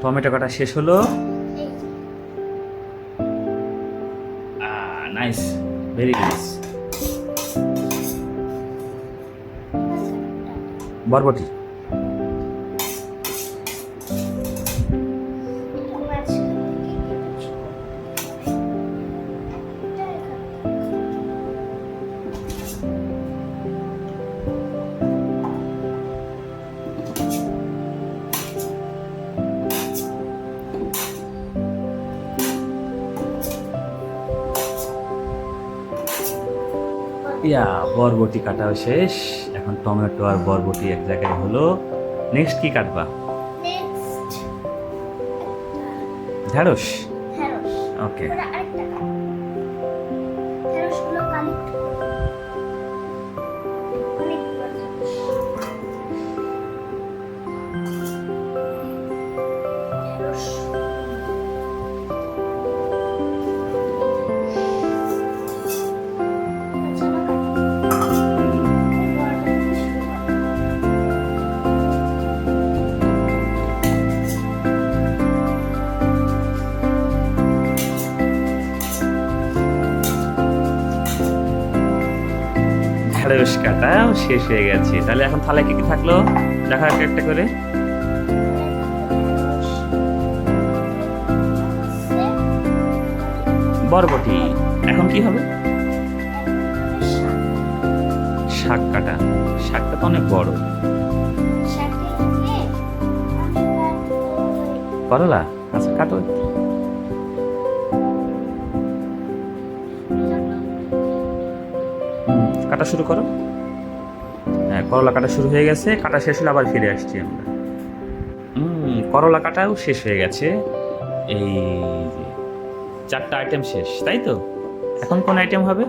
Tomato কাটা শেষ হলো। Nice, very nice. বরবটি, বরবটি কাটাও শেষ। এখন টমেটো আর বরবটি এক জায়গায় হলো। নেক্সট কি কাটবা? ঢেঁড়স। ওকে, ঢেঁড়স কাটাও শেষ হয়ে গেছে। তাহলে এখন থালায় কি কি থাকলো দেখা একটা একটা করে। বরবটি, এখন কি হবে? শাক কাটা। শাকটা তো অনেক বড়। করলা, আচ্ছা কাটো। কাটা শুরু করো। হ্যাঁ, করলা কাটা শুরু হয়ে গেছে। কাটা শেষ হলে আবার ফিরে আসছি আমরা। করলা কাটাও শেষ হয়ে গেছে। এই যে 4টা আইটেম শেষ, তাই তো? এখন কোন আইটেম হবে?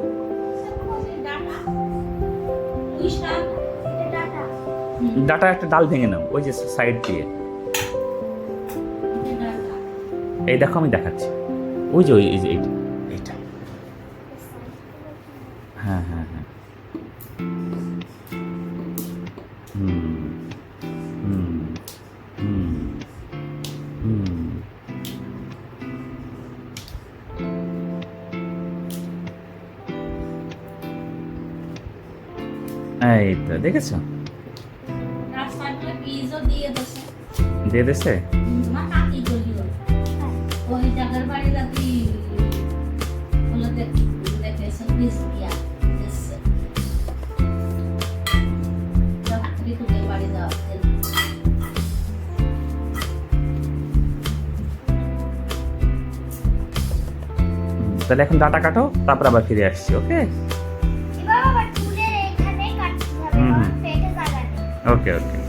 ডাটা একটা ডাল ভেঙে নাও, ওই যে সাইড দিয়ে। এই দেখো, আমি দেখাচ্ছি। ওই যে ওই যে এইটা। হ্যাঁ হ্যাঁ হ্যাঁ। হুম হুম হুম হুম। এই তো দেখেছো, দিয়ে দিছে। তাহলে এখন ডাটা কাটো, তারপর আবার ফিরে আসছি। ওকে ওকে ওকে।